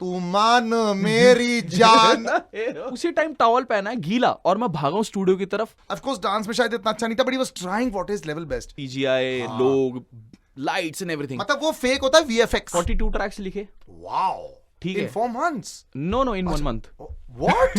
तू मान मेरी जान। उसी टाइम टॉवल पहना है गीला और मैं भागा हूँ स्टूडियो की तरफ। ऑफ कोर्स डांस में शायद इतना अच्छा नहीं था, but he was trying what is level best. PGI लोग, लाइट्स एंड एवरीथिंग, मतलब वो फेक होता है वीएफएक्स। 42 ट्रैक्स लिखे। वाओ, ठीक इन है। 4 months? No in 1 month। What?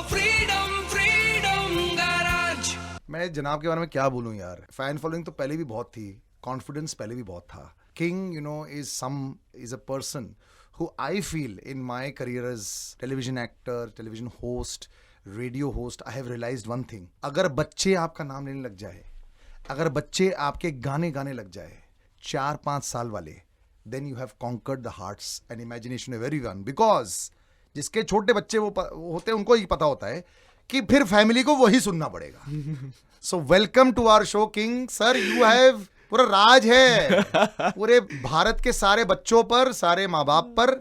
Freedom freedom garage. मैं जनाब के बारे में क्या बोलूं यार, फैन फॉलोइंग तो पहले भी बहुत थी, कॉन्फिडेंस पहले भी बहुत था। King you know is a person who I feel in my career as television actor, television host, radio host, I have realized one thing. अगर बच्चे आपका नाम लेने लग जाए, अगर बच्चे आपके गाने गाने लग जाए 4-5 साल वाले, then you have conquered the hearts and imagination of everyone. Because जिसके छोटे बच्चे वो होते हैं, उनको ही पता होता है कि फिर फैमिली को वही सुनना पड़ेगा। So welcome to our show, King. Sir, you have पूरा राज है पूरे भारत के सारे बच्चों पर, सारे माँ बाप पर।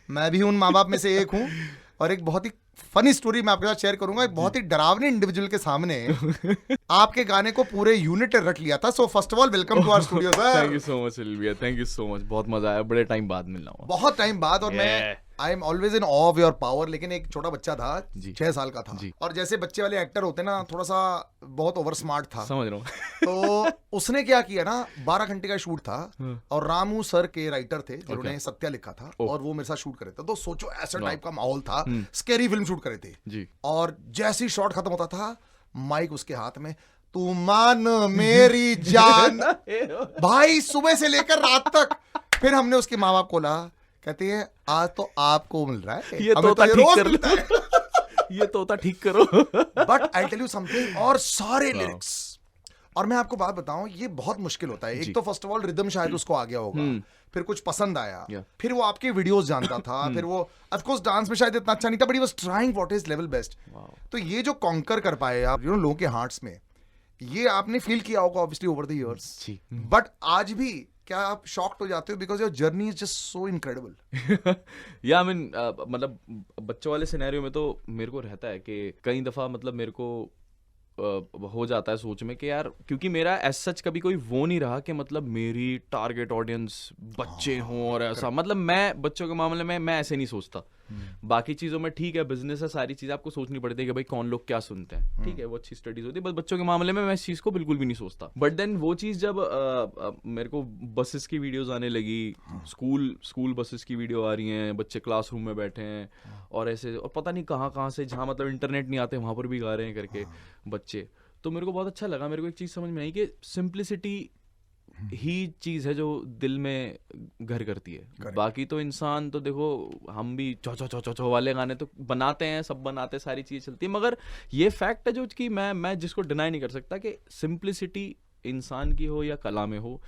मैं भी उन माँ बाप में से एक हूँ। और एक बहुत ही फनी स्टोरी मैं आपके साथ शेयर करूंगा। एक बहुत ही डरावने इंडिविजुअल के सामने आपके गाने को पूरे यूनिट रख लिया था। So first of all welcome to our studio sir. Thank you so much Sylvia, thank you so much, बहुत मजा आया, बड़े टाइम बाद मिलना हुआ। बहुत टाइम बाद। और मैं I am always in awe of your power. लेकिन एक छोटा बच्चा था, 6 साल का था, और जैसे बच्चे वाले एक्टर होते ना, थोड़ा सा बहुत ओवर स्मार्ट था, समझ रहा हूँ। तो उसने क्या किया ना, 12 घंटे का शूट था और रामू सर के राइटर थे जिन्होंने सत्या लिखा था, और वो मेरे साथ शूट करे थे। तो सोचो ऐसा टाइप का माहौल था, स्कैरी फिल्म शूट करे थे जी। और जैसी शॉट खत्म होता था, माइक उसके हाथ में, तू मान मेरी जान। भाई सुबह से लेकर रात तक। फिर हमने उसके माँ बाप को ला, कहती है आज तो आपको मिल रहा है, ये हमें तोता तो ये ठीक रोज कर मिलता है। ये तोता ठीक करो। But I tell you something, और सारे लिरिक्स, और मैं आपको बात बताऊं, ये बहुत मुश्किल होता है। एक तो फर्स्ट ऑफ ऑल रिदम शायद उसको आ गया होगा, फिर कुछ पसंद आया, फिर वो आपके वीडियोस जानता था, फिर वो ऑफ कोर्स डांस में शायद इतना अच्छा नहीं था, but he was trying what is level best. तो ये जो कॉन्कर कर पाए आप, यू नो, लोगों के हार्ट्स में, ये आपने फील किया होगा obviously over the years. But आज भी क्या आप शॉक्ड हो जाते हो, because your journey is just so incredible? या आई मीन मतलब बच्चों वाले सिनेरियो में तो मेरे को रहता है कि कई दफा मतलब मेरे को हो जाता है सोच में कि यार, क्योंकि मेरा एज सच कभी कोई वो नहीं रहा कि मतलब मेरी टारगेट ऑडियंस बच्चे हों और ऐसा, मतलब मैं बच्चों के मामले में मैं ऐसे नहीं सोचता। बाकी चीज़ों में ठीक है, बिजनेस है, सारी चीज़ें आपको सोचनी पड़ती है कि भाई कौन लोग क्या सुनते हैं, ठीक है, वो अच्छी स्टडीज होती है, बस बच्चों के मामले में मैं इस चीज़ को बिल्कुल भी नहीं सोचता। बट देन वो चीज़ जब मेरे को बसेस की वीडियोस आने लगी, स्कूल बसेस की वीडियो आ रही हैं, बच्चे क्लासरूम में बैठे हैं और ऐसे, और पता नहीं कहाँ से, जहाँ मतलब इंटरनेट नहीं आते वहाँ पर भी गा रहे हैं करके बच्चे, तो मेरे को बहुत अच्छा लगा। मेरे को एक चीज़ समझ में आई कि सिंप्लिसिटी ही चीज है जो दिल में घर करती है। बाकी तो इंसान तो देखो, हम भी चो वाले गाने तो बनाते हैं, सब बनाते हैं, सारी चीजें चलती है, मगर ये फैक्ट है जो कि मैं जिसको डिनाई नहीं कर सकता कि सिंप्लिसिटी इंसान की हो या कला में हो,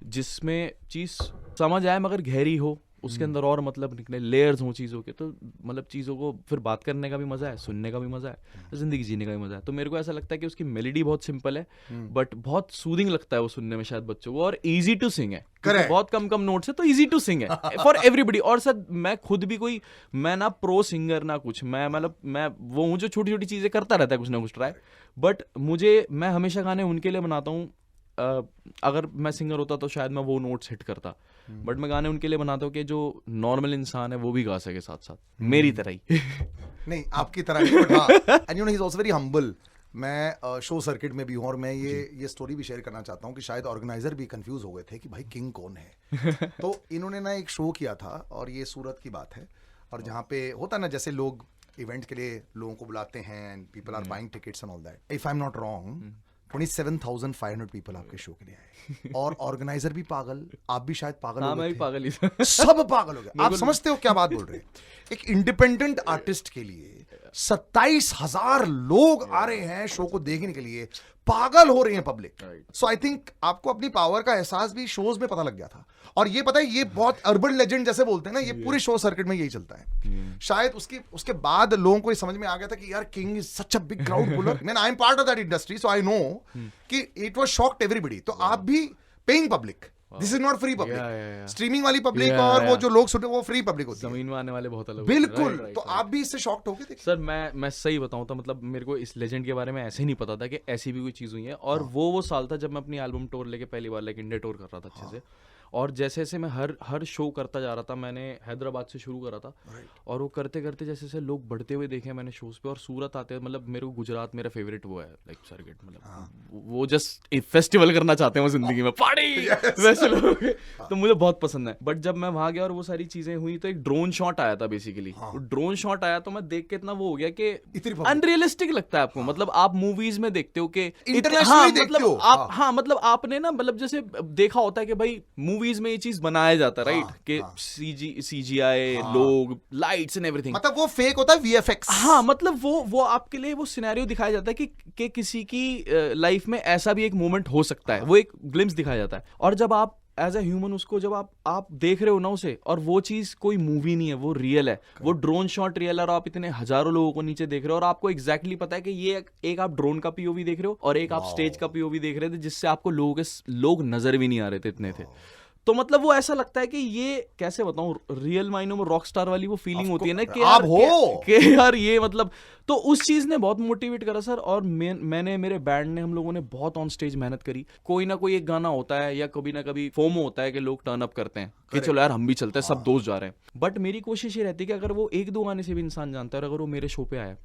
जिसमें चीज समझ आए मगर गहरी हो, उसके अंदर और मतलब निकले, लेयर्स हों चीज़ों के, तो मतलब चीज़ों को फिर बात करने का भी मज़ा है, सुनने का भी मज़ा है, ज़िंदगी जीने का भी मज़ा है। तो मेरे को ऐसा लगता है कि उसकी मेलोडी बहुत सिंपल है, बट बहुत सूदिंग लगता है वो सुनने में शायद बच्चों को, और ईजी टू सिंग है। बहुत कम नोट्स है तो ईजी टू सिंग है फॉर एवरीबडी। और सर मैं खुद भी कोई, मैं ना प्रो सिंगर ना कुछ, मैं मतलब मैं वो हूँ जो छोटी छोटी चीज़ें करता रहता है, कुछ ना कुछ ट्राई, बट मैं हमेशा गाने उनके लिए बनाता हूँ। अगर मैं सिंगर होता तो शायद मैं वो नोट्स हिट करता, बट मैं गाने उनके लिए बनाता हूँ कि जो नॉर्मल इंसान है वो भी गा सके साथ साथ, मेरी तरह ही। नहीं आपकी तरह नहीं, बट हाँ, and you know he is also very humble. मैं शो सर्किट में भी हूँ, और मैं ये स्टोरी भी शेयर करना चाहता हूँ कि शायद ऑर्गेनाइजर भी कंफ्यूज हो गए थे कि भाई किंग कौन है। तो इन्होंने ना एक शो किया था, और ये सूरत की बात है, और जहाँ पे होता ना, जैसे लोग इवेंट के लिए लोगों को बुलाते हैं and people are buying tickets and all that. If I am not wrong 27,500 people आपके शो के लिए आए, और ऑर्गेनाइजर भी पागल, आप भी शायद पागल हो गए थे। पागल ही सब पागल हो गए। आप समझते हो क्या बात बोल रहे हैं? एक इंडिपेंडेंट आर्टिस्ट के लिए 27,000 लोग आ रहे हैं शो को देखने के लिए, पागल हो रही है पब्लिक। सो आई थिंक आपको अपनी पावर का एहसास भी शोज में पता लग गया था, और ये पता है, ये बहुत अर्बन लेजेंड जैसे बोलते हैं ना, ये पूरे शो सर्किट में यही चलता है। शायद उसके बाद लोगों को ये समझ में आ गया था कि यार king is such a big crowd puller. Man I am part of that industry, so I know कि इट वाज शॉक्ड एवरीबॉडी। तो आप भी paying public, this is not free public. Streaming वाली पब्लिक और वो जो लोग सुनते वो फ्री पब्लिक होती है, जमीन में आने वाले बहुत अलग। बिल्कुल। तो आप भी इससे शॉक्ड हो गए थे? सर मैं सही बताऊं तो मतलब मेरे को इस लेजेंड के बारे में ऐसे ही नहीं पता था कि ऐसी भी कोई चीज़ हुई है, और वो साल था जब मैं अपनी एल्बम टूर लेके पहली बार लाइक इंडिया टूर कर रहा था अच्छे से, और जैसे जैसे मैं हर शो करता जा रहा था, मैंने हैदराबाद से शुरू करा था और वो करते करते जैसे जैसे लोग बढ़ते हुए देखे मैंने शोज पे, और सूरत आते मतलब मेरे को गुजरात मेरा फेवरेट वो है लाइक सर्किट, मतलब वो जस्ट फेस्टिवल करना चाहते हैं वो जिंदगी में, पार्टी वैसे लोग, तो मुझे बहुत पसंद है। बट जब मैं वहां गया और वो सारी चीजें हुई तो एक ड्रोन शॉट आया था बेसिकली, ड्रोन शॉट आया तो मैं देख के इतना वो हो गया कि अनरियलिस्टिक लगता है आपको, मतलब आप मूवीज में देखते हो कि Internationally देखते मतलब हो। आप मतलब आपने ना मतलब जैसे देखा होता है कि भाई मूवीज में ये चीज बनाया जाता है राइट, कि सीजीआई लोग लाइट्स एंड एवरीथिंग, मतलब वो फेक होता है वीएफएक्स। हाँ मतलब वो आपके लिए वो सिनेरियो दिखाया जाता है कि किसी की लाइफ में ऐसा भी एक मोमेंट हो सकता है, वो एक ग्लिम्स दिखाया जाता है। और जब आप एज ए ह्यूमन उसको जब आप देख रहे हो ना उसे, और वो चीज कोई मूवी नहीं है, वो रियल है, वो ड्रोन शॉट रियल है, और आप इतने हजारों लोगों को नीचे देख रहे हो और आपको एग्जैक्टली पता है कि ये एक आप ड्रोन का पीओवी देख रहे हो और एक आप स्टेज का पीओवी देख रहे थे, जिससे आपको लोग नजर भी नहीं आ रहे थे, इतने थे। तो मतलब वो ऐसा लगता है कि ये कैसे बताऊं, रियल मायनों में रॉक स्टार वाली वो फीलिंग होती है ना कि आप यार हो कि यार ये मतलब, तो उस चीज ने बहुत मोटिवेट करा सर। और मैंने मेरे बैंड ने, हम लोगों ने बहुत ऑन स्टेज मेहनत करी। कोई ना कोई एक गाना होता है या कभी ना कभी फोमो होता है कि लोग टर्न अप करते हैं कि चलो यार हम भी चलते हैं, सब दोस्त जा रहे हैं। बट मेरी कोशिश ये रहती है कि अगर वो एक दो गाने से भी इंसान जानता है और अगर वो मेरे शो पे आया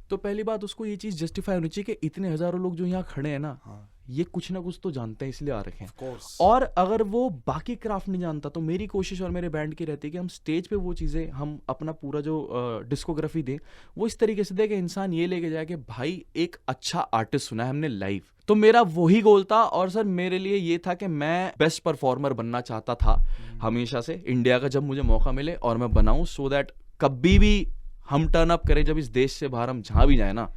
तो पहली बात उसको ये चीज जस्टिफाई होनी चाहिए कि इतने हजारों लोग जो यहाँ खड़े हैं ना, ये कुछ ना कुछ तो जानते हैं इसलिए आ रखे हैं। और अगर वो बाकी क्राफ्ट नहीं जानता तो मेरी कोशिश और मेरे बैंड की रहती है कि हम स्टेज पे वो चीज़ें, हम अपना पूरा जो डिस्कोग्राफी दें वो इस तरीके से दें कि इंसान ये लेके जाए कि भाई एक अच्छा आर्टिस्ट सुना है हमने लाइव। तो मेरा वही गोल था। और सर मेरे लिए ये था कि मैं बेस्ट परफॉर्मर बनना चाहता था हमेशा से, इंडिया का जब मुझे मौका मिले और मैं बनाऊं, सो दैट कभी भी हम टर्न अप करें जब इस देश से बाहर हम जहां भी जाए ना,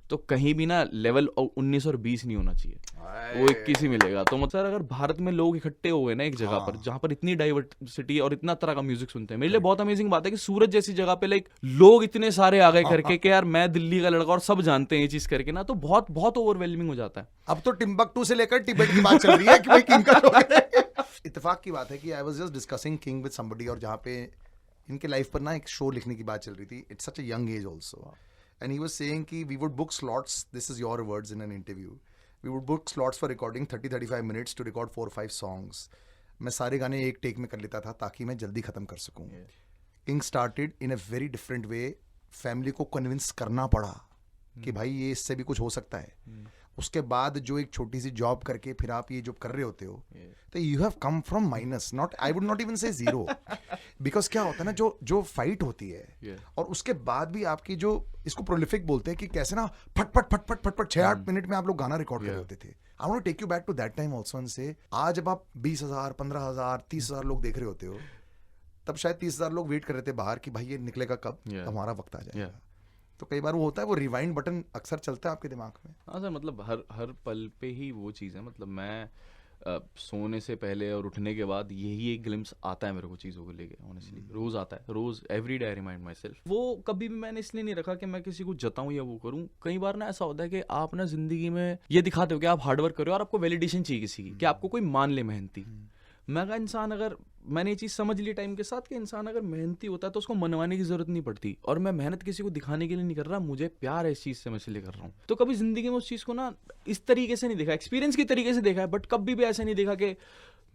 तो कहीं भी ना लेवल 19 और 20 नहीं होना चाहिए, वो 21 ही मिलेगा। तो मतलब अगर भारत में लोग इकट्ठे हो गए ना एक जगह पर जहां पर इतनी डाइवर्सिटी और इतना तरह का म्यूजिक सुनते हैं, मेरे लिए बहुत अमेजिंग बात है कि सूरत जैसी जगह पे लाइक लोग इतने सारे आ गए करके कि यार मैं दिल्ली का लड़का और सब जानते हैं ये चीज करके ना, तो बहुत बहुत ओवरवेलमिंग हो जाता है। अब तो टिम्बकटू से लेकर तिब्बत की बात चल रही है कि भाई किंग का शो है। इत्तेफाक की बात है कि I was just discussing king with somebody, और जहाँ पे इनके लाइफ पर ना एक शो लिखने की बात चल रही थी। It's such a young age also, and he was saying कि we would book slots, this is your words in an interview, we would book slots for recording 30-35 minutes to record 4-5 songs. मैं सारे गाने एक take में कर लेता था ताकि मैं जल्दी खत्म कर सकूं। King started in a very different way, family को कन्विंस करना पड़ा कि भाई ये इससे भी कुछ हो सकता है। उसके बाद जो एक छोटी सी जॉब करके फिर आप ये जो कर रहे होते हो, तो you have come from minus, not, I would not even से जीरो, बिकॉज क्या होता है ना, जो फाइट होती है और उसके बाद भी आपकी जो, इसको प्रोलिफिक बोलते हैं कि कैसे ना फट फट फट फट फट फट 6-8 मिनट में आप लोग गाना रिकॉर्ड कर रहे होते थे। I want to take you back to that time also, and से आज जब आप 20,000 15,000 30,000 लोग देख रहे होते हो, तब शायद 30,000 लोग वेट कर रहे थे बाहर कि भाई ये निकलेगा कब, हमारा वक्त आ जाएगा। तो कई बार वो होता है, वो रिवाइंड बटन अक्सर चलता है आपके दिमाग में। हाँ सर, मतलब हर पल पे ही वो चीज़ है। मतलब मैं सोने से पहले और उठने के बाद यही एक ग्लिम्स आता है मेरे को चीज़ों को लेके, ऑनेस्टली रोज़ आता है, रोज़ every day I remind myself. वो कभी भी मैंने इसलिए नहीं रखा कि मैं किसी को जताऊँ या वो करूँ। कई बार ना ऐसा होता है कि आप ना जिंदगी में ये दिखाते हो कि आप हार्डवर्क करो और आपको वैलिडेशन चाहिए किसी की, कि आपको कोई मान ले मेहनती। मैं कहा इंसान, अगर मैंने ये चीज़ समझ ली टाइम के साथ कि इंसान अगर मेहनती होता है तो उसको मनवाने की जरूरत नहीं पड़ती। और मैं मेहनत किसी को दिखाने के लिए नहीं कर रहा, मुझे प्यार है इस चीज़ से, मैं इसलिए कर रहा हूँ। तो कभी जिंदगी में उस चीज़ को ना इस तरीके से नहीं देखा, एक्सपीरियंस की तरीके से देखा है, बट कभी भी ऐसा नहीं देखा कि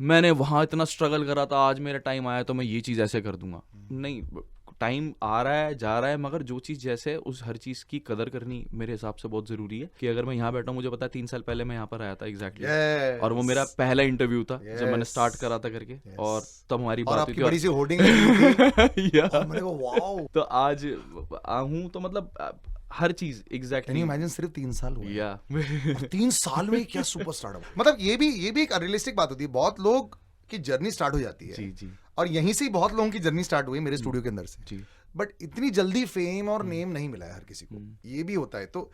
मैंने वहाँ इतना स्ट्रगल करा था, आज मेरा टाइम आया तो मैं ये चीज़ ऐसे कर दूंगा। नहीं, टाइम आ रहा है जा रहा है, मगर जो चीज़ जैसे उस हर चीज़ की कदर करनी मेरे हिसाब से बहुत ज़रूरी है। कि अगर मैं यहाँ बैठा हूँ, मुझे पता है 3 साल पहले मैं यहाँ पर आया था एग्जैक्टली, और वो मेरा पहला इंटरव्यू था जब मैंने स्टार्ट करा था करके, और तब हमारी बात हुई थी, बड़ी सी होर्डिंग थी। वाओ। तो आज हूँ, तो मतलब हर चीज एग्जैक्टली। इमेजिन सिर्फ 3 साल हुए, या 3 साल में क्या सुपरस्टार हुआ। मतलब ये भी एक अनरियलिस्टिक बात होती है। बहुत लोग की जर्नी स्टार्ट हो जाती है, जी जी, और यहीं से ही बहुत लोगों की जर्नी स्टार्ट हुई मेरे स्टूडियो के अंदर से जी। बट इतनी जल्दी फेम और नेम नहीं मिला है हर किसी को, ये भी होता है। तो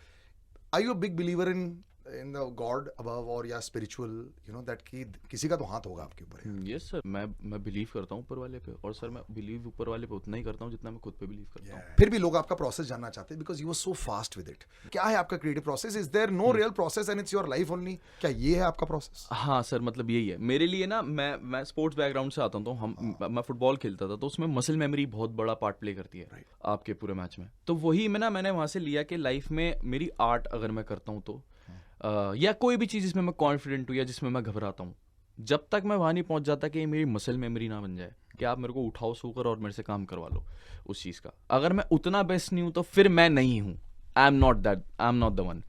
I you a big believer in the god above, और या स्पिरिचुअल, यू नो दैट कि किसी का तो हाथ होगा आपके ऊपर। यस सर, मैं बिलीव करता हूँ ऊपर वाले पे, और सर मैं बिलीव ऊपर वाले पे उतना ही करता हूँ जितना मैं खुद पे बिलीव करता हूँ। फिर भी लोग आपका प्रोसेस जानना चाहते हैं, because you are so fast with it. क्या है आपका creative process? Is there no real process and it's your life only? क्या ये है आपका प्रोसेस? हाँ सर, मतलब यही है मेरे लिए ना। मैं स्पोर्ट्स बैकग्राउंड से आता हूँ, तो मैं फुटबॉल खेलता था, तो उसमें मसल मेमोरी बहुत बड़ा पार्ट प्ले करती है आपके पूरे मैच में। तो वही मैंने वहाँ से लिया कि लाइफ में मेरी आर्ट अगर मैं करता हूँ तो या कोई भी चीज़ जिसमें मैं कॉन्फिडेंट हूँ या जिसमें मैं घबराता हूँ, जब तक मैं वहाँ नहीं पहुँच जाता कि ये मेरी मसल मेमोरी ना बन जाए कि आप मेरे को उठाओ सोकर और मेरे से काम करवा लो उस चीज़ का, अगर मैं उतना बेस्ट नहीं हूँ तो फिर मैं नहीं हूँ, आई एम नॉट द वन।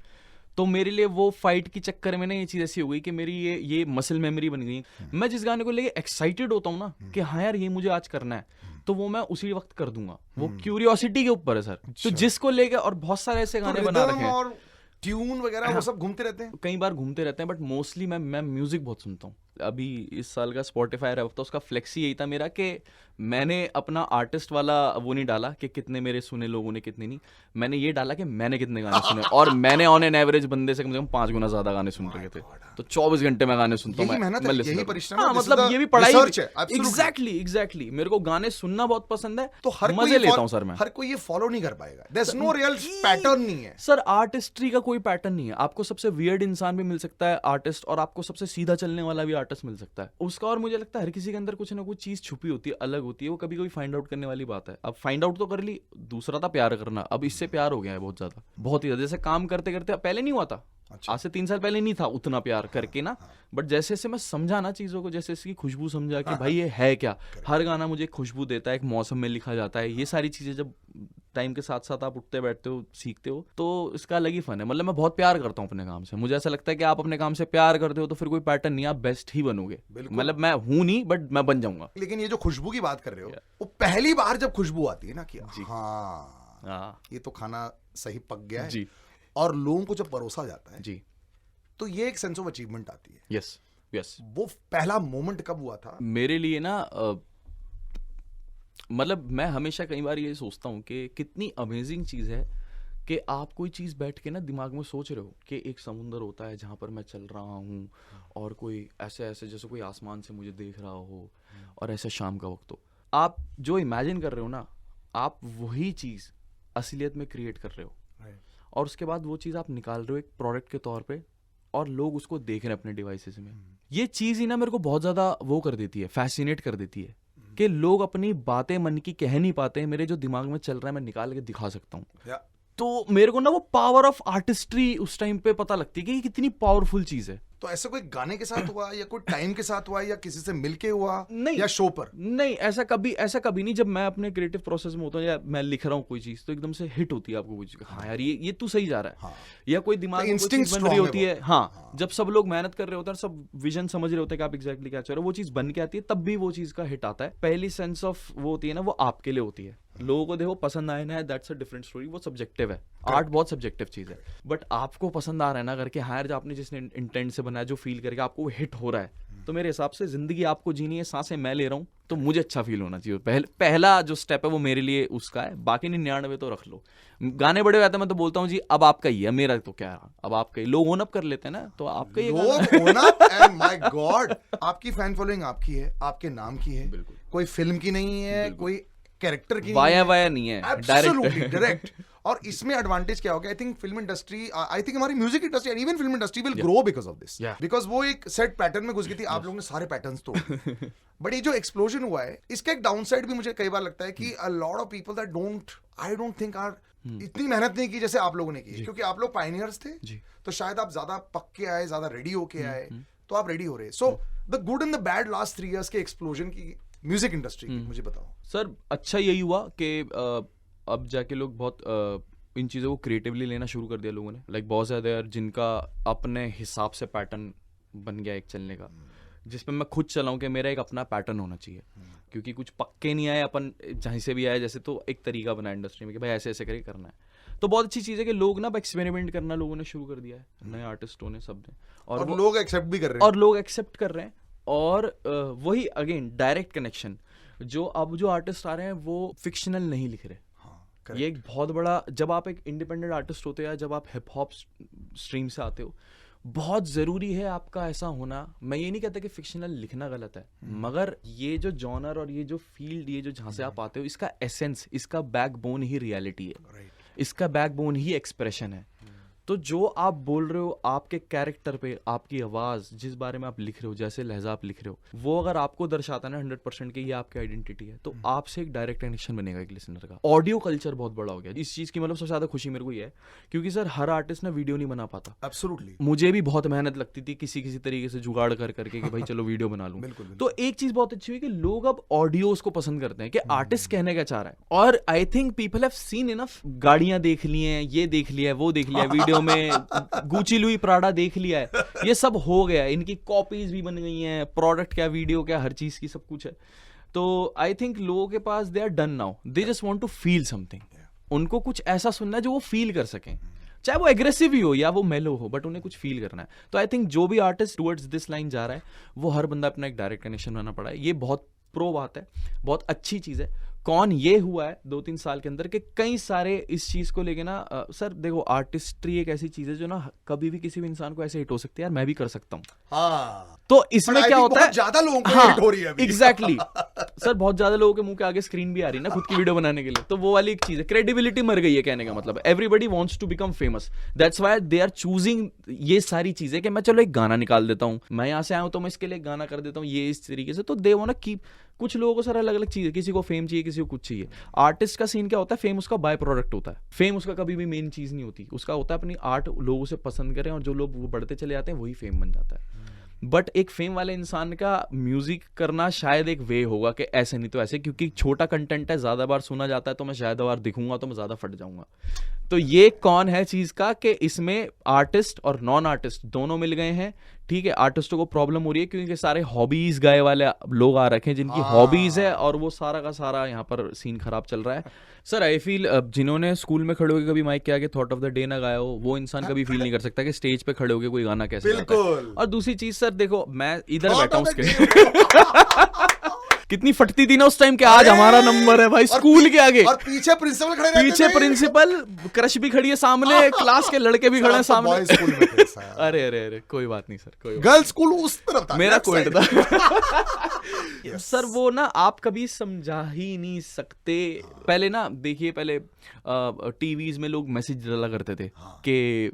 तो मेरे लिए वो फाइट की चक्कर में ना ये चीज़ ऐसी हो गई कि मेरी ये मसल मेमोरी बन गई। मैं जिस गाने को लेके एक्साइटेड होता हूँ ना कि हाँ यार ये मुझे आज करना है, तो वो मैं उसी वक्त कर दूंगा। वो क्यूरियोसिटी के ऊपर है सर। तो जिसको लेके, और बहुत सारे ऐसे गाने बना रखे हैं और ट्यून वगैरह वो सब घूमते रहते हैं। कई बार घूमते रहते हैं, बट मोस्टली मैं म्यूजिक बहुत सुनता हूँ। अभी इस साल का स्पॉटिफाई रैप था, उसका फ्लेक्सी यही था मेरा कि मैंने अपना आर्टिस्ट वाला वो नहीं डाला कि कितने मेरे सुने लोगों ने कितने नहीं, मैंने ये डाला कि मैंने कितने गाने सुने। और मैंने ऑन एन एवरेज बंदे से कम 5 गुना ज्यादा गाने सुन रखे थे। तो 24 घंटे में गाने सुनता हूँ यही मेहनत है, यही परिश्रम है, हाँ, this is मतलब the ये भी पढ़ाई research है, absolutely। एग्जैक्टली मेरे को गाने सुनना बहुत पसंद है, तो हर कोई मजे लेता हूँ सर मैं। हर कोई ये फॉलो नहीं कर पाएगा। There's no real पैटर्न नहीं है सर। आर्टिस्ट्री का कोई पैटर्न नहीं है। आपको सबसे वियर्ड इंसान भी मिल सकता है आर्टिस्ट, और आपको सबसे सीधा चलने वाला भी आर्टिस्ट मिल सकता है उसका। और मुझे लगता है हर किसी के अंदर कुछ ना कुछ चीज छुपी होती है, अलग होती है, वो कभी कभी फाइंड आउट करने वाली बात है। अब फाइंड आउट तो कर ली, दूसरा था प्यार करना। अब इससे प्यार हो गया है बहुत ज्यादा, बहुत ही ज्यादा। जैसे काम करते करते पहले नहीं हुआ था, आज से 3 साल पहले नहीं था उतना प्यार करके ना, बट जैसे जैसे मैं समझा ना चीजों को, जैसे इसकी खुशबू समझा कि भाई ये है क्या, हर गाना मुझे खुशबू देता है, एक मौसम में लिखा जाता है, ये सारी चीजें जब टाइम के साथ साथ आप उठते बैठते हो सीखते हो, तो इसका अलग ही फन है। मतलब मैं बहुत प्यार करता हूँ अपने काम से। मुझे ऐसा लगता है कि आप अपने काम से प्यार करते हो तो फिर कोई पैटर्न नहीं, आप बेस्ट ही बनोगे। मतलब मैं हूं नहीं, बट मैं बन जाऊंगा। लेकिन ये जो खुशबू की बात कर रहे हो, वो पहली बार जब खुशबू आती है ना कि हाँ ये तो खाना सही पक गया है जी, और लोगों को जब परोसा जाता है जी, तो ये एक सेंस ऑफ अचीवमेंट आती है। Yes yes. वो पहला मोमेंट कब हुआ था? मेरे लिए ना मतलब मैं हमेशा कई बार ये सोचता हूँ कि कितनी अमेजिंग चीज़ है कि आप कोई चीज़ बैठ के ना दिमाग में सोच रहे हो कि एक समुंदर होता है जहाँ पर मैं चल रहा हूँ, और कोई ऐसे ऐसे जैसे कोई आसमान से मुझे देख रहा हो, और ऐसे शाम का वक्त हो। आप जो इमेजिन कर रहे हो ना, आप वही चीज़ असलियत में क्रिएट कर रहे हो, और उसके बाद वो चीज़ आप निकाल रहे हो एक प्रोडक्ट के तौर पे, और लोग उसको देख रहे हैं अपने डिवाइसेस में। ये चीज़ ही ना मेरे को बहुत ज़्यादा वो कर देती है, फैसिनेट कर देती है कि लोग अपनी बातें मन की कह नहीं पाते, मेरे जो दिमाग में चल रहा है मैं निकाल के दिखा सकता हूँ। तो मेरे को ना वो पावर ऑफ आर्टिस्ट्री उस टाइम पे पता लगती है कि ये कितनी पावरफुल चीज़ है। तो ऐसा कोई गाने के साथ हुआ, या कोई टाइम के साथ हुआ, या किसी से मिलके हुआ, नहीं, या शो पर? नहीं, ऐसा कभी नहीं। जब मैं अपने क्रिएटिव प्रोसेस में होता हूँ या मैं लिख रहा हूँ कोई चीज़, तो एकदम से हिट होती है आपको कोई चीज़, हाँ यार ये तू सही जा रहा है, या कोई दिमाग में कोई चीज़ बन रही होती है। हाँ, जब सब लोग मेहनत कर रहे होते हैं, सब विजन समझ रहे होते हैं कि आप एग्जैक्टली क्या चाह रहे हो, वो चीज़ बन के आती है, तब भी वो चीज़ का हिट आता है। पहली सेंस ऑफ वो होती है ना, वो आपके लिए होती है। लोगों को देखो पसंद आए ना, दैट्स अ डिफरेंट स्टोरी, वो सब्जेक्टिव है। आर्ट बहुत सब्जेक्टिव चीज़ है, बट आपको पसंद आ रहा है ना करके, हाँ यार, जो आपने जिसने इंटेंट से बनाया, जो फील करके आपको हिट हो रहा है, तो मेरे हिसाब से जिंदगी आपको जीनी है, सांसें मैं ले रहा हूँ, तो मुझे अच्छा फील होना चाहिए। पहला जो स्टेप है वो मेरे लिए उसका है। बाकी 99 तो रख लो। गाने बड़े होते हैं, मैं तो बोलता हूँ जी अब आपका ही है, मेरा तो क्या है, अब आपका ही। लोग ओन अप कर लेते हैं ना, तो आपका ही own up, and my god, आपकी फैन फॉलोइंग आपकी है, आपके नाम की है, बिल्कुल, कोई फिल्म की नहीं है, कोई कैरेक्टर की वाया नहीं है, डायरेक्ट। और इसमें एडवांटेज क्या हो गया? I think film industry, I think हमारी music industry and even film industry will grow because of this, because वो एक सेट पैटर्न में घुस गई थी। आप लोगों ने सारे पैटर्न्स तोड़ बट ये जो एक्सप्लोजन हुआ है, इसका एक डाउन साइड भी मुझे कई बार लगता है कि a lot of people that I don't think are इतनी मेहनत नहीं की जैसे आप लोगों ने की, क्योंकि आप लोग पायनियर्स थे, तो शायद आप ज्यादा पक के आए, ज्यादा रेडी होके आए, तो आप रेडी हो रहे। So the good and the bad last 3 years के एक्सप्लोजन की म्यूजिक इंडस्ट्री की, मुझे बताओ सर। अच्छा यही हुआ कि अब जाके लोग बहुत इन चीज़ों को क्रिएटिवली लेना शुरू कर दिया लोगों ने। लाइक बहुत ज़्यादा यार जिनका अपने हिसाब से पैटर्न बन गया एक चलने का, जिसमें मैं खुद चलाऊँ कि मेरा एक अपना पैटर्न होना चाहिए, क्योंकि कुछ पक्के नहीं आए, अपन जहीं से भी आए जैसे, तो एक तरीका बना इंडस्ट्री में कि भाई ऐसे ऐसे करके करना है। तो बहुत अच्छी चीज़ है कि लोग ना एक्सपेरिमेंट करना लोगों ने शुरू कर दिया है, नए आर्टिस्टों ने, सब ने, और लोग एक्सेप्ट भी कर रहे हैं, और लोग एक्सेप्ट कर रहे हैं। और वही अगेन डायरेक्ट कनेक्शन, जो अब जो आर्टिस्ट आ रहे हैं वो फिक्शनल नहीं लिख रहे। ये एक बहुत बड़ा, जब आप एक इंडिपेंडेंट आर्टिस्ट होते हैं, जब आप हिप हॉप स्ट्रीम से आते हो, बहुत ज़रूरी है आपका ऐसा होना। मैं ये नहीं कहता कि फिक्शनल लिखना गलत है, मगर ये जो जॉनर और ये जो फील्ड, ये जो जहाँ से आप आते हो, इसका एसेंस, इसका बैकबोन ही रियलिटी है, इसका बैकबोन ही एक्सप्रेशन है। तो जो आप बोल रहे हो आपके कैरेक्टर पे, आपकी आवाज, जिस बारे में आप लिख रहे हो, जैसे लहजा आप लिख रहे हो, वो अगर आपको दर्शाता है ना 100% कि ये आपकी आइडेंटिटी है, तो आपसे एक डायरेक्ट कनेक्शन बनेगा एक लिसनर का। ऑडियो कल्चर बहुत बड़ा हो गया इस चीज की, मतलब सबसे ज्यादा खुशी मेरे को ये है क्योंकि सर हर आर्टिस्ट ना वीडियो नहीं बना पाता। एब्सोल्युटली। मुझे भी बहुत मेहनत लगती थी किसी तरीके से जुगाड़ करके कि भाई चलो वीडियो बना लूं। बिल्कुल, तो एक चीज बहुत अच्छी हुई कि लोग अब ऑडियोज को पसंद करते हैं कि आर्टिस्ट कहने क्या चाह रहा है। और I think people have seen enough, गाड़ियां देख ली हैं, ये देख लिया है, वो देख लिया है, वीडियो में गुची लुई प्राडा देख लिया है, ये सब हो गया, इनकी कॉपीज भी बन गई हैं, प्रोडक्ट क्या, वीडियो क्या, हर चीज की सब कुछ है। तो आई थिंक लोगों के पास they are done now, they just want to feel something. उनको कुछ ऐसा सुनना है जो वो फील कर सकें, चाहे वो एग्रेसिव ही हो या वो मेलो हो, बट उन्हें कुछ फील करना है। तो आई थिंक जो भी आर्टिस्ट टुवर्ड्स दिस लाइन जा रहा है, वो हर बंदा अपना एक डायरेक्ट कनेक्शन बनाना पड़ा है। ये बहुत प्रो बात है, बहुत अच्छी चीज है। कौन ये हुआ है 2-3 साल के अंदर कि कई सारे इस चीज को लेके ना सर देखो, आर्टिस्ट्री एक ऐसी चीज है जो ना कभी भी किसी भी इंसान को ऐसे हिट हो सकती है, यार मैं भी कर सकता हूँ। हाँ, तो इसमें क्या होता है, ज्यादा लोगों को हाँ, हिट हो रही है अभी। एग्जैक्टली सर, बहुत ज्यादा लोगों के मुंह के आगे स्क्रीन भी आ रही है ना खुद की वीडियो बनाने के लिए, तो वो वाली एक चीज है, क्रेडिबिलिटी मर गई है कहने का मतलब। Everybody wants to become famous, that's why they are choosing ये सारी चीजें कि मैं चलो एक गाना निकाल देता हूँ, मैं यहाँ से आया हूँ तो मैं इसके लिए एक गाना कर देता हूँ, ये इस तरीके से। तो दे वांट टू कीप, कुछ लोगों को सर अलग अलग चीज है, किसी को फेम चाहिए, किसी को कुछ चाहिए। आर्टिस्ट का सीन क्या होता है, फेम उसका बाय प्रोडक्ट होता है, फेम उसका कभी भी मेन चीज नहीं होती। उसका होता है अपनी आर्ट लोग उसे पसंद करें, और जो लोग वो बढ़ते चले जाते हैं वही फेम बन जाता है। बट एक फेम वाले इंसान का म्यूजिक करना शायद एक वे होगा कि ऐसे नहीं तो ऐसे, क्योंकि छोटा कंटेंट है, ज्यादा बार सुना जाता है, तो मैं शायद बार दिखूंगा तो मैं ज्यादा फट जाऊंगा। तो ये कौन है चीज का कि इसमें आर्टिस्ट और नॉन आर्टिस्ट दोनों मिल गए हैं। ठीक है, आर्टिस्टों को प्रॉब्लम हो रही है क्योंकि सारे हॉबीज गाए वाले लोग आ रखे हैं जिनकी हॉबीज है, और वो सारा का सारा यहाँ पर सीन खराब चल रहा है। सर आई फील जिन्होंने स्कूल में खड़े होकर कभी माइक के आगे थॉट ऑफ द डे ना गाया हो, वो इंसान कभी फील नहीं कर सकता कि स्टेज पे खड़े होकर कोई गाना कैसे गाता है। और दूसरी चीज सर देखो, मैं इधर बैठा हूँ उसके कितनी फटती थी ना उस टाइम के, आज हमारा नंबर है भाई स्कूल के आगे, और पीछे प्रिंसिपल खड़े रहते थे। पीछे प्रिंसिपल, क्रश भी खड़ी है सामने, क्लास के लड़के भी खड़े हैं सामने। बॉयज स्कूल में थे सर। अरे अरे अरे, कोई बात नहीं सर, कोई गर्ल्स स्कूल उस तरफ था, मेरा left कोएड side। था। सर वो ना आप कभी समझा ही नहीं सकते। पहले ना देखिए, पहले टीवीज में लोग मैसेज डाला करते थे कि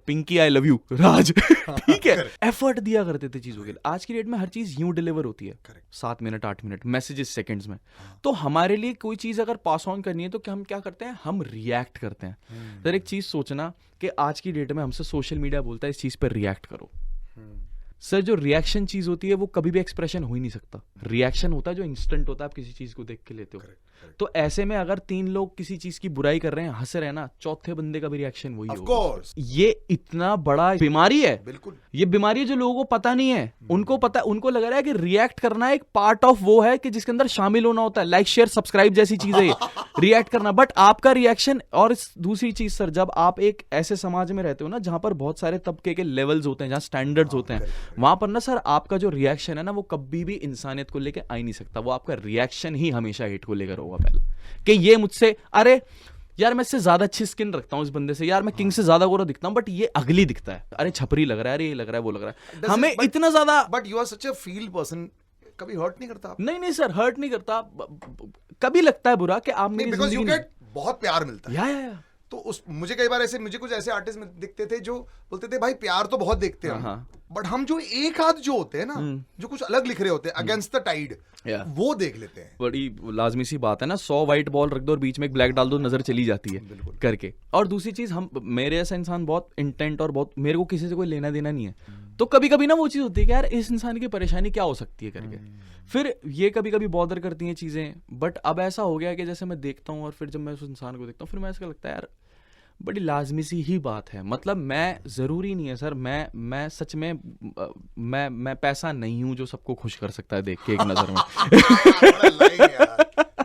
पिंकी आई लव यू राज, ठीक है, एफर्ट दिया करते थे चीजों के लिए। आज की डेट में हर चीज यूं डिलीवर होती है, 7 मिनट 8 मिनट, मैसेजेस सेकंड्स में। तो हमारे लिए कोई चीज अगर पास ऑन करनी है तो क्या हम क्या करते हैं, हम रिएक्ट करते हैं। सर एक चीज सोचना कि आज की डेट में हमसे सोशल मीडिया बोलता है इस चीज पर रिएक्ट करो। सर जो रिएक्शन चीज होती है वो कभी भी एक्सप्रेशन हो ही नहीं सकता। रिएक्शन होता है जो इंस्टेंट होता है, आप किसी चीज को देख के लेते हो। तो ऐसे में अगर 3 लोग किसी चीज की बुराई कर रहे हैं, हंस रहे हैं ना, चौथे बंदे का भी रिएक्शन वही होगा। ये इतना बड़ा बीमारी है, बिल्कुल ये बीमारी है जो लोगों को पता नहीं है। उनको पता, उनको लग रहा है कि रिएक्ट करना एक पार्ट ऑफ वो है कि जिसके अंदर शामिल होना होता है, लाइक शेयर सब्सक्राइब जैसी चीज है ये रिएक्ट करना। बट आपका रिएक्शन, और दूसरी चीज सर, जब आप एक ऐसे समाज में रहते हो ना जहां पर बहुत सारे तबके के लेवल्स होते हैं, जहां स्टैंडर्ड्स होते हैं, वहां पर ना सर आपका जो रिएक्शन है ना वो कभी भी इंसानियत को लेकर आ ही नहीं सकता। वो आपका रिएक्शन ही हमेशा हेट को लेकर होगा पहला, कि ये मुझसे, अरे यार मैं इससे ज्यादा अच्छी स्किन रखता हूँ इस बंदे से, यार मैं किंग से ज्यादा गोरा दिखता हूँ बट ये अगली दिखता है, अरे छपरी लग रहा है, अरे ये लग रहा है, वो लग रहा है। हमें इतना ज्यादा, but you are such a feel person, कभी हर्ट नहीं करता? नहीं नहीं सर, हर्ट नहीं करता। कभी लगता है बुरा कि आप मेरी बिकॉज़ यू गेट बहुत प्यार मिलता है। या तो उस मुझे कई बार ऐसे, मुझे कुछ ऐसे आर्टिस्ट में दिखते थे जो बोलते थे भाई प्यार तो बहुत देखते हैं हम, बट हम जो एक आध जो होते हैं ना, जो कुछ अलग लिख रहे होते हैं अगेंस्ट द टाइड, वो देख लेते हैं। बड़ी लाजमी सी बात है ना, 100 व्हाइट बॉल रख दो और बीच में एक ब्लैक डाल दो, नजर चली जाती है करके। और दूसरी चीज, हम, मेरे ऐसा इंसान बहुत इंटेंट और बहुत, मेरे को किसी से कोई लेना देना नहीं है, तो कभी कभी ना वो चीज होती है कि यार इस इंसान की परेशानी क्या हो सकती है करके, फिर ये कभी कभी बॉदर करती हैं चीजें। बट अब ऐसा हो गया कि जैसे मैं देखता हूँ और फिर जब मैं उस इंसान को देखता हूँ, फिर मैं ऐसा लगता है यार बड़ी लाजमी सी ही बात है। मतलब मैं, जरूरी नहीं है सर, मैं सच में मैं पैसा नहीं हूं जो सबको खुश कर सकता है देख के एक नजर में।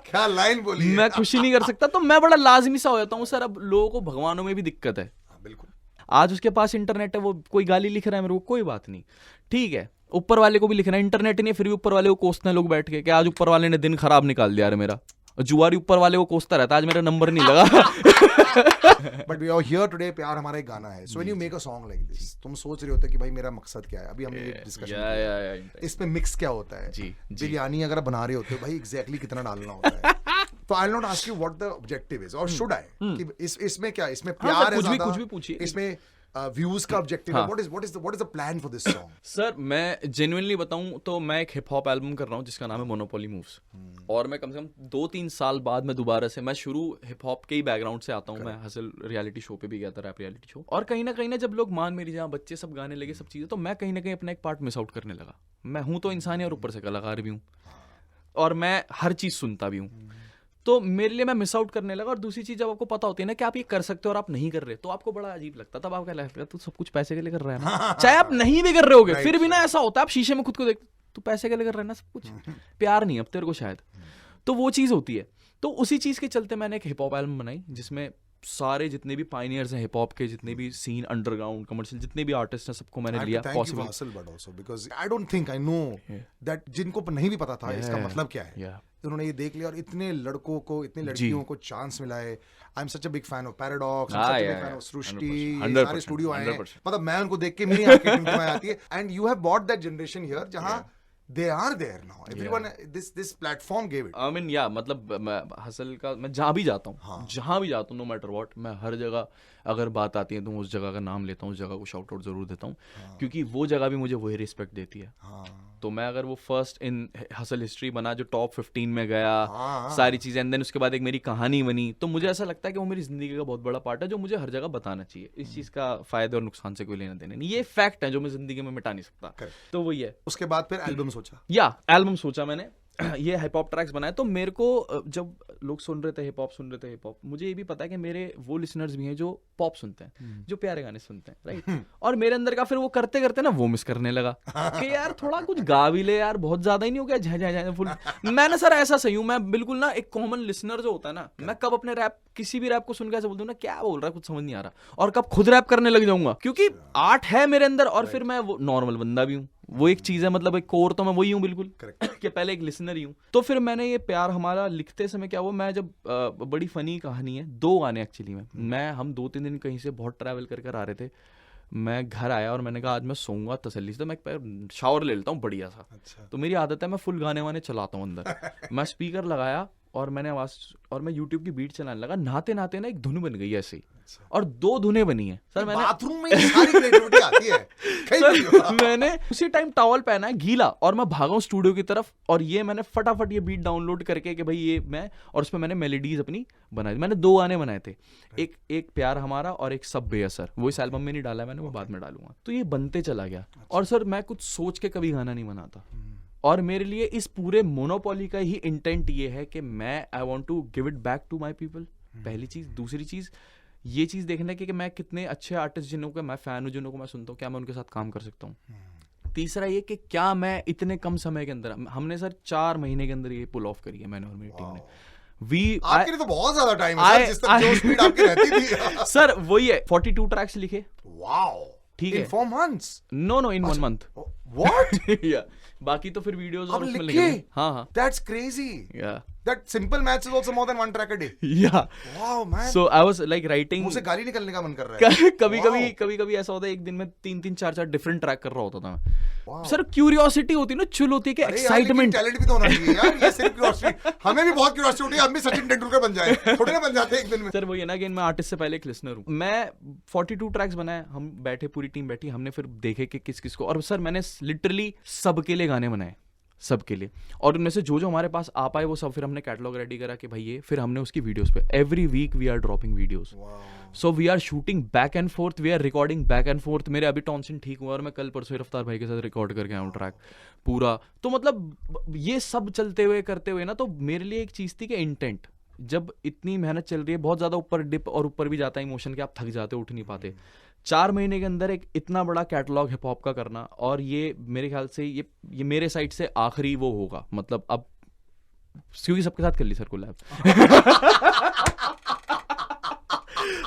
क्या लाइन बोली, मैं खुशी नहीं कर सकता, तो मैं बड़ा लाजमी सा हो जाता हूं सर। अब लोगों को भगवानों में भी दिक्कत है, बिल्कुल। आज उसके पास इंटरनेट है, वो कोई गाली लिख रहा है मेरे को, कोई बात नहीं, ठीक है, ऊपर वाले को भी लिखना है, इंटरनेट नहीं, फिर भी ऊपर वाले को कोसते हैं लोग बैठ के कि आज ऊपर वाले ने दिन खराब निकाल दिया यार मेरा। जुआरी ऊपर वाले को कोसता रहता, आज मेरा नंबर नहीं लगा। But we are here today, प्यार हमारा एक गाना है। So when you make a song like this, तुम सोच रहे होते कि भाई मेरा मकसद क्या है। अभी हमने ये डिस्कशन, इसमें मिक्स क्या होता है, बिरयानी अगर बना रहे होते हो भाई एग्जैक्टली कितना डालना होता है, तो I will not ask you what the objective is और शुड आई कि इसमें क्या इसमें हाँ, प्यार सर, है कुछ भी- ज्यादा कुछ भी पूछिए। इसमें व्यूज का ऑब्जेक्टिव है हाँ। What is the plan for this song sir मैं जेन्युइनली बताऊं तो मैं एक हिप हॉप एल्बम कर रहा हूं जिसका नाम है मोनोपोली मूव्स और मैं कम से कम 2-3 साल बाद मैं दोबारा से मैं शुरू हिप हॉप के ही बैकग्राउंड से आता हूं मैं हसल रियलिटी शो पे भी गया था रैप रियलिटी शो और कहीं ना जब लोग मान मेरी जहाँ बच्चे सब गाने लगे सब चीज़ें तो मैं कहीं ना कहीं अपना एक पार्ट मिस आउट करने लगा मैं हूं तो इंसान ही और ऊपर से कलाकार भी हूँ और मैं हर चीज़ सुनता भी हूँ तो मेरे लिए मैं मिस आउट करने लगा और दूसरी चीज जब आपको पता होती है ना कि आप ये कर सकते हो और आप नहीं कर रहे तो आपको बड़ा अजीब लगता तब आपको लगता है तू सब कुछ पैसे के लिए कर रहा है ना चाहे आप नहीं भी कर रहे होगे फिर भी ना ऐसा होता है आप शीशे में खुद को देखते तू पैसे के लिए कर रहा है ना सब कुछ प्यार नहीं अब तेरे को शायद तो वो चीज होती है तो उसी चीज के चलते मैंने एक हिप हॉप एल्बम बनाई जिसमें सारे जितने भी पायनियर्स हैं हिप हॉप के जितने भी सीन अंडरग्राउंड कमर्शियल जितने भी आर्टिस्ट हैं सबको मैंने लिया possible but also because I don't think I know that जिनको नहीं भी पता था इसका मतलब क्या है उन्होंने ये देख लिया और इतने लड़कों को इतने लड़कियों को चांस मिला है I am such a big fan of Paradox I am such a big fan of Srishti सारे स्टूडियो आए हैं मतलब मैं उनको देख के मेरी आंखें टिमटिमाई आती है and you have bought that generation here जहां they are there now everyone this platform gave it I mean मतलब मैं हसल का मैं जहाँ भी जाता हूँ जहाँ भी जाता हूँ नो मैटर व्हाट मैं हर जगह अगर बात आती है तो मैं उस जगह का नाम लेता हूँ उस जगह को शाउट आउट जरूर देता हूँ क्योंकि वो जगह भी मुझे वही रिस्पेक्ट देती है तो मैं अगर वो फर्स्ट इन हसल हिस्ट्री बना जो टॉप 15 में गया सारी चीजें एंड देन उसके बाद एक मेरी कहानी बनी तो मुझे ऐसा लगता है कि वो मेरी जिंदगी का बहुत बड़ा पार्ट है जो मुझे हर जगह बताना चाहिए इस चीज का फायदे और नुकसान से कोई लेना देना नहीं ये फैक्ट है जो मैं जिंदगी में मिटा नहीं सकता तो वही है उसके बाद फिर एल्बम सोचा या एल्बम सोचा मैंने ये हिप हॉप ट्रैक्स बनाए तो मेरे को जब लोग सुन रहे थे हिप हॉप मुझे ये भी पता है कि मेरे वो लिसनर्स भी हैं जो पॉप सुनते हैं जो प्यारे गाने सुनते हैं राइट और मेरे अंदर का फिर वो करते करते ना वो मिस करने लगा कि यार थोड़ा कुछ गा भी ले यार बहुत ज्यादा ही नहीं हो गया झा फुल मैंने सर ऐसा सही हूँ मैं बिल्कुल ना एक कॉमन लिसनर जो होता है ना मैं कब अपने रैप किसी भी रैप को सुन के ऐसे बोलता हूँ ना क्या बोल रहा है कुछ समझ नहीं आ रहा और कब खुद रैप करने लग जाऊंगा क्योंकि आर्ट है मेरे अंदर और फिर मैं वो नॉर्मल बंदा भी हूँ वो एक चीज है मतलब एक कोर तो मैं वही हूँ बिल्कुल कि पहले एक लिसनर ही हूँ तो फिर मैंने ये प्यार हमारा लिखते समय क्या हुआ मैं जब बड़ी फनी कहानी है 2 गाने एक्चुअली में हम 2-3 दिन कहीं से बहुत ट्रैवल कर आ रहे थे मैं घर आया और मैंने कहा आज मैं सोऊंगा तसल्ली से तो मैं शावर ले लेता हूँ बढ़िया सा तो मेरी आदत है मैं फुल गाने वाने चलाता हूँ अंदर मैं स्पीकर लगाया और मैंने आवाज और मैं यूट्यूब की बीट चलाने लगा नहाते नहाते ना एक धुन बन गई ऐसे ही और 2 धुनें बनी है सर मैंने बाथरूम में सारी क्रिएटिविटी आती है सर मैंने उसी टाइम टॉवल पहना है गीला और मैं भागा हूँ स्टूडियो की तरफ और ये मैंने फटाफट ये बीट डाउनलोड करके कि भाई ये मैं और उसमें मैंने मेलोडीज अपनी बनाई मैंने 2 गाने बनाए थे एक प्यार हमारा और एक सब बेअसर वो इस एल्बम में नहीं डाला मैंने वो बाद में डालूंगा तो ये बनते चला गया और सर मैं कुछ सोच के कभी गाना नहीं बनाता और मेरे लिए इस पूरे मोनोपोली का ही इंटेंट ये है कि मैं I want to give it back to my people पहली चीज दूसरी चीज ये चीज देखना कि मैं कितने अच्छे आर्टिस्ट जिन्हों को मैं फैन हूँ जिन्हों को मैं सुनता हूँ क्या मैं उनके साथ काम कर सकता हूँ तीसरा ये कि क्या मैं इतने कम समय के अंदर हमने सर 4 महीने के अंदर ये पुल ऑफ करी है मैंने और मेरी टीम ने आपके लिए तो बहुत ज्यादा टाइम है सर जिस तक जो स्पीड आपकी रहती थी सर वही है 42 ट्रैक्स लिखे वाओ ठीक है इन 4 months no in 1 month what या बाकी तो फिर वीडियोस और उसमें लिखे हाँ दैट्स क्रेजी या that simple maths is also more than 1 track a day yeah wow man so I was like writing मुझे गाली निकलने का मन कर रहा है कभी ऐसा होता है एक दिन में 3-3 4-4 डिफरेंट ट्रैक कर रहा होता था मैं सर क्यूरियोसिटी होती है ना चुल होती है कि एक्साइटमेंट टैलेंट भी तो होना चाहिए यार ये सिर्फ क्यूरियोसिटी हमें भी बहुत क्यूरियोसिटी होती है हम भी सचिन तेंदुलकर बन जाए थोड़े ना बन जाते एक दिन में सर वही है ना कि मैं आर्टिस्ट से पहले एक लिसनर हूँ मैं 42 ट्रैक्स बनाए हम बैठे पूरी टीम बैठी हमने फिर देखे कि किस किस को और सर मैंने लिटरली सबके लिए गाने बनाए सबके लिए और उनमें से जो हमारे पास आ पाए वो सब फिर हमने कैटलॉग रेडी करा कि भाई ये फिर हमने उसकी वीडियोस पे every week we are dropping videos so we are shooting back and forth we are recording back and forth मेरे अभी टॉन्सिन ठीक हुआ और मैं कल परसों रफ्तार भाई के साथ रिकॉर्ड करके आया हूँ ट्रैक पूरा तो मतलब ये सब चलते हुए करते हुए ना तो मेरे लिए एक चीज थी कि इंटेंट जब इतनी मेहनत चल रही है बहुत ज्यादा ऊपर डिप और ऊपर भी जाता है इमोशन के आप थक जाते हो उठ नहीं पाते 4 महीने के अंदर एक इतना बड़ा कैटलॉग हिप हॉप का करना और ये मेरे ख्याल से ये मेरे साइड से आखिरी वो होगा मतलब अब क्योंकि सबके साथ कर ली सर कोलैब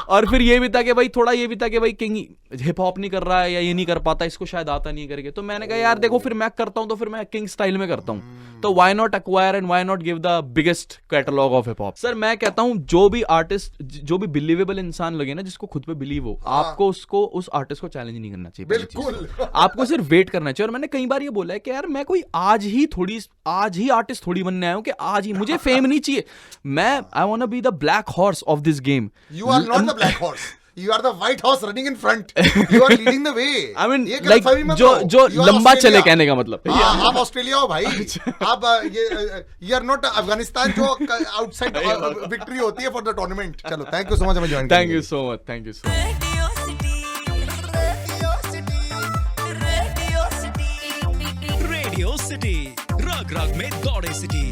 और फिर ये भी था कि भाई थोड़ा ये भी था कि भाई किंग हिप हॉप नहीं कर रहा है या ये नहीं कर पाता, इसको शायद आता नहीं है करके, तो मैंने कहा यार देखो फिर मैं करता हूँ तो फिर मैं किंग स्टाइल में करता हूँ, तो why not acquire and why not give the biggest catalogue of hip hop. Sir मैं कहता हूँ जो भी आर्टिस्ट, जो भी बिलीवेबल इंसान लगे ना, जिसको खुद पे बिलीव हो, आपको उसको उस आर्टिस्ट को चैलेंज नहीं करना चाहिए। पहली चीज़ बिल्कुल। तो। आपको सिर्फ वेट करना चाहिए। और मैंने कई बार ये बोला है कि यार मैं कोई आज ही आर्टिस्ट थोड़ी बनने आया हूँ कि आज ही मुझे फेम नहीं चाहिए। मैं I want to be the black horse of this game. You are not the black horse. You are the white horse running in front. You are leading the way. I mean, ये like, गलतफहमी मत जो करो। जो You are लंबा Australia. चले कहने का मतलब। हाँ, आप ऑस्ट्रेलिया हो भाई। आप ये आर नॉट अफगानिस्तान जो आउटसाइड विक्ट्री होती है फॉर द टूर्नामेंट। चलो, थैंक यू सो मच हमें join thank you so much, thank you so much. Radio city रग रग में दौड़े सिटी।